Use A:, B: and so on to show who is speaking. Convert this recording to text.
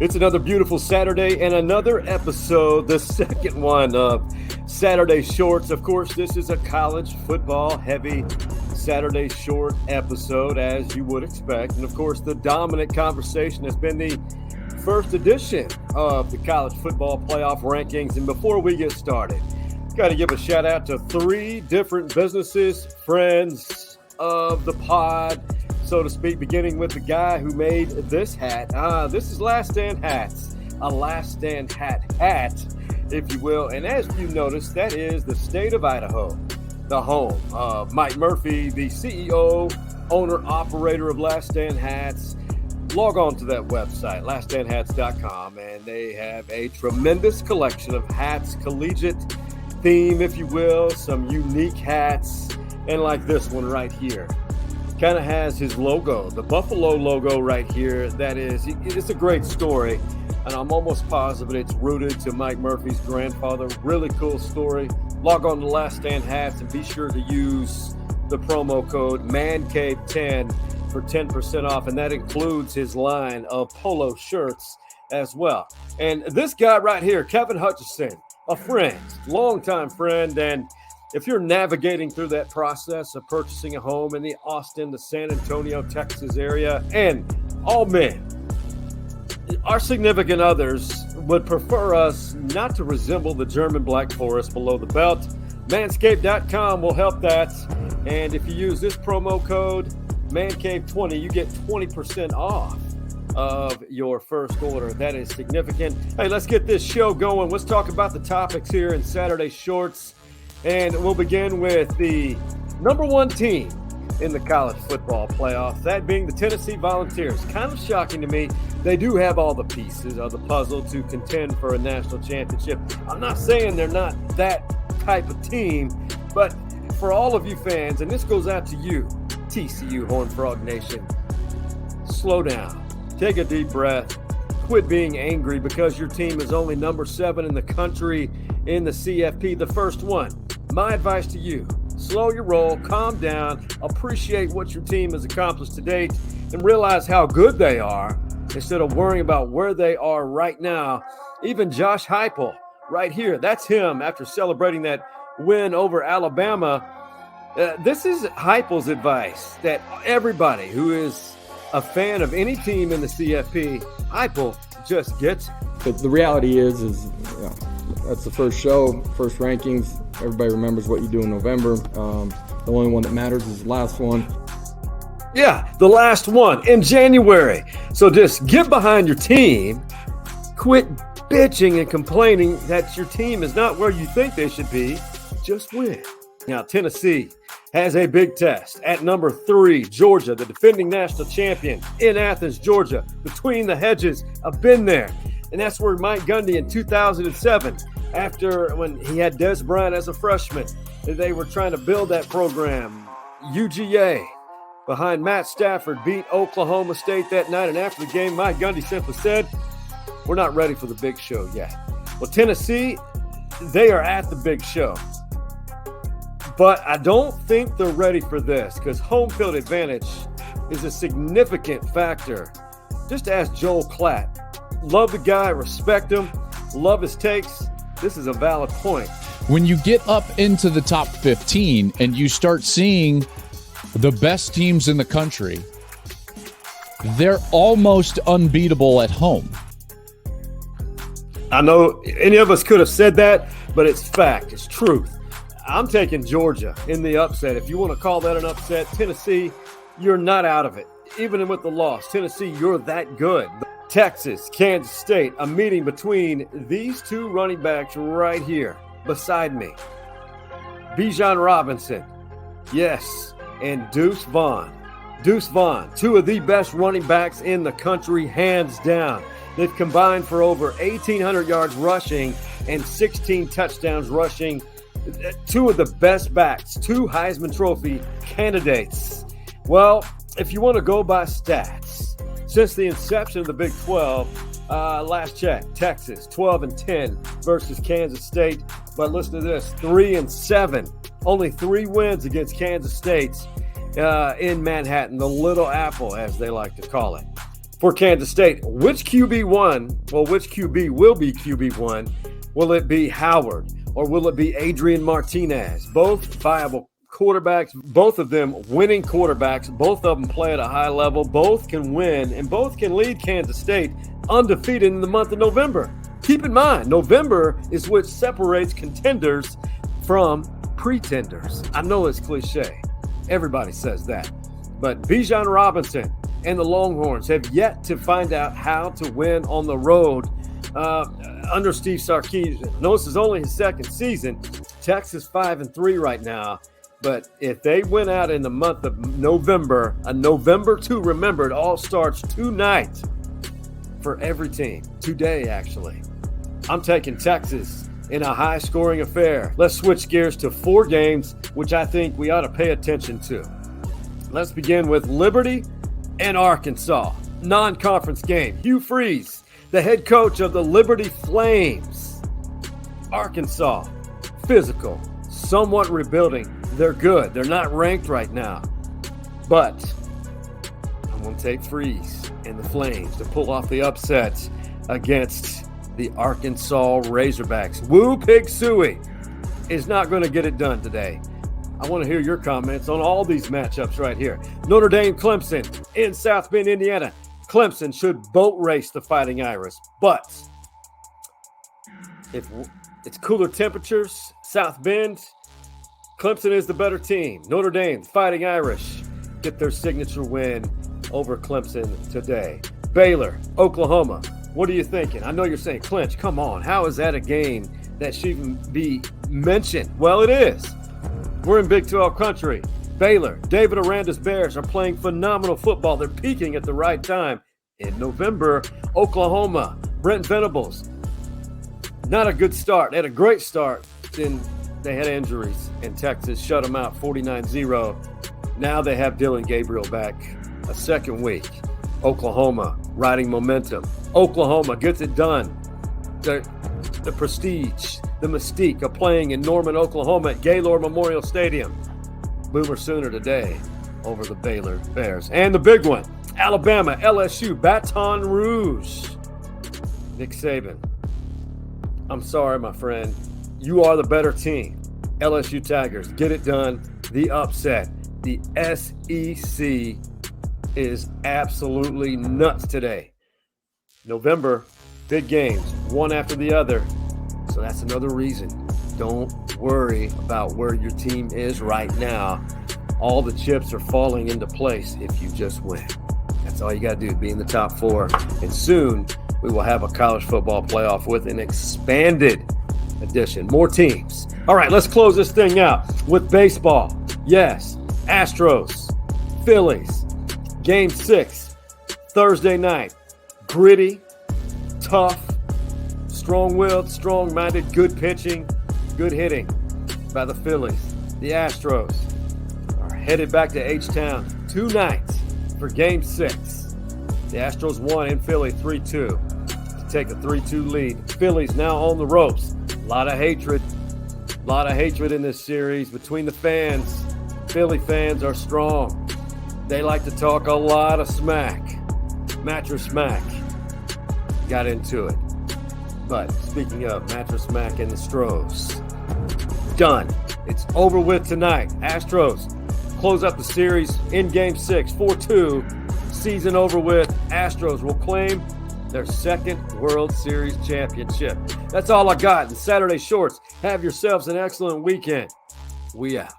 A: It's another beautiful Saturday and another episode, the second one of Saturday Shorts. Of course, this is a college football heavy Saturday Short episode, as you would expect. And of course, the dominant conversation has been the first edition of the college football playoff rankings. And before we get started, got to give a shout out to three different businesses, friends of the pod, so to speak, beginning with the guy who made this hat. This is Last Stand Hats, a Last Stand hat, if you will. And as you notice, that is the state of Idaho, the home of Mike Murphy, the CEO, owner, operator of Last Stand Hats. Log on to that website, laststandhats.com, and they have a tremendous collection of hats, collegiate theme, if you will, some unique hats, and like this one right here. Kind of has his logo, the Buffalo logo right here. That is, it's a great story, and I'm almost positive it's rooted to Mike Murphy's grandfather. Really cool story. Log on to Last Stand Hats and be sure to use the promo code MANCAVE10 for 10% off, and that includes his line of polo shirts as well. And this guy right here, Kevin Hutchison, a friend, longtime friend, and if you're navigating through that process of purchasing a home in the Austin to San Antonio, Texas area, and all men, our significant others would prefer us not to resemble the German Black Forest below the belt, manscaped.com will help that. And if you use this promo code, MANCAVE20, you get 20% off of your first order. That is significant. Hey, let's get this show going. Let's talk about the topics here in Saturday Shorts. And we'll begin with the number one team in the college football playoff, that being the Tennessee Volunteers. Kind of shocking to me. They do have all the pieces of the puzzle to contend for a national championship. I'm not saying they're not that type of team, but for all of you fans, and this goes out to you, TCU Horned Frog Nation, slow down. Take a deep breath. Quit being angry because your team is only number 7 in the country in the CFP, the first one. My advice to you, slow your roll, calm down, appreciate what your team has accomplished to date, and realize how good they are instead of worrying about where they are right now. Even Josh Heupel, right here, that's him after celebrating that win over Alabama. This is Heupel's advice that everybody who is a fan of any team in the CFP, Heupel just gets.
B: But the reality is that's the first show, first rankings. Everybody remembers what you do in November. The only one that matters is the last one.
A: Yeah, the last one in January. So just get behind your team. Quit bitching and complaining that your team is not where you think they should be. Just win. Now, Tennessee has a big test at number 3, Georgia, the defending national champion in Athens, Georgia. Between the hedges, I've been there. And that's where Mike Gundy in 2007, after when he had Des Bryant as a freshman, they were trying to build that program. UGA, behind Matt Stafford, beat Oklahoma State that night. And after the game, Mike Gundy simply said, we're not ready for the big show yet. Well, Tennessee, they are at the big show. But I don't think they're ready for this because home field advantage is a significant factor. Just ask Joel Klatt. Love the guy, respect him, love his takes. This is a valid point.
C: When you get up into the top 15 and you start seeing the best teams in the country, they're almost unbeatable at home.
A: I know any of us could have said that, but it's fact, it's truth. I'm taking Georgia in the upset. If you want to call that an upset, Tennessee, you're not out of it. Even with the loss, Tennessee, you're that good. Texas, Kansas State, a meeting between these two running backs right here beside me. Bijan Robinson, yes, and Deuce Vaughn. Deuce Vaughn, two of the best running backs in the country, hands down. They've combined for over 1,800 yards rushing and 16 touchdowns rushing. Two of the best backs, two Heisman Trophy candidates. Well, if you want to go by stats, since the inception of the Big 12, last check, Texas 12-10 versus Kansas State. But listen to this, 3-7, only 3 wins against Kansas State in Manhattan, the Little Apple, as they like to call it. for Kansas State. Which QB1, well, which QB will be QB1? Will it be Howard or will it be Adrian Martinez? Both viable quarterbacks, both of them winning quarterbacks. Both of them play at a high level. Both can win and both can lead Kansas State undefeated in the month of November. Keep in mind, November is what separates contenders from pretenders. I know it's cliche. Everybody says that. But Bijan Robinson and the Longhorns have yet to find out how to win on the road under Steve Sarkisian. No, this is only his second season. Texas 5-3 right now. But if they win out in the month of November, a November 2, remember, it all starts tonight for every team. Today, actually. I'm taking Texas in a high-scoring affair. Let's switch gears to 4 games, which I think we ought to pay attention to. Let's begin with Liberty and Arkansas. Non-conference game. Hugh Freeze, the head coach of the Liberty Flames. Arkansas, physical, somewhat rebuilding. They're good. They're not ranked right now. But I'm going to take Freeze and the Flames to pull off the upset against the Arkansas Razorbacks. Woo Pig Suey is not going to get it done today. I want to hear your comments on all these matchups right here. Notre Dame, Clemson in South Bend, Indiana. Clemson should boat race the Fighting Irish, but if it's cooler temperatures, South Bend, Clemson is the better team. Notre Dame, Fighting Irish, get their signature win over Clemson today. Baylor, Oklahoma, what are you thinking? I know you're saying, Clinch, come on. How is that a game that should even be mentioned? Well, it is. We're in Big 12 country. Baylor, David Aranda's Bears are playing phenomenal football. They're peaking at the right time in November. Oklahoma, Brent Venables, not a good start. They had a great start. Then they had injuries, and Texas shut them out 49-0. Now they have Dylan Gabriel back a second week. Oklahoma riding momentum. Oklahoma gets it done. The prestige, the mystique of playing in Norman, Oklahoma at Gaylord Memorial Stadium. Boomer Sooner today over the Baylor Bears. And the big one, Alabama, LSU, Baton Rouge. Nick Saban, I'm sorry, my friend. You are the better team. LSU Tigers, get it done. The upset. The SEC is absolutely nuts today. November, big games, one after the other. So that's another reason. Don't worry about where your team is right now. All the chips are falling into place if you just win. That's all you got to do, be in the top 4. And soon we will have a college football playoff with an expanded edition. More teams. All right, let's close this thing out with baseball. Yes, Astros, Phillies, Game 6, Thursday night. Gritty, tough, strong-willed, strong-minded, good pitching, good hitting by the Phillies. The Astros are headed back to H-Town tonight for Game 6. The Astros won in Philly 3-2 to take a 3-2 lead. Phillies now on the ropes. A lot of hatred in this series between the fans. Philly fans are strong. They like to talk a lot of smack. Mattress Mac got into it. But speaking of Mattress Mac and the Stros, done. It's over with tonight. Astros close up the series in Game 6, 4-2. Season over with. Astros will claim their second World Series championship. That's all I got in Saturday Shorts. Have yourselves an excellent weekend. We out.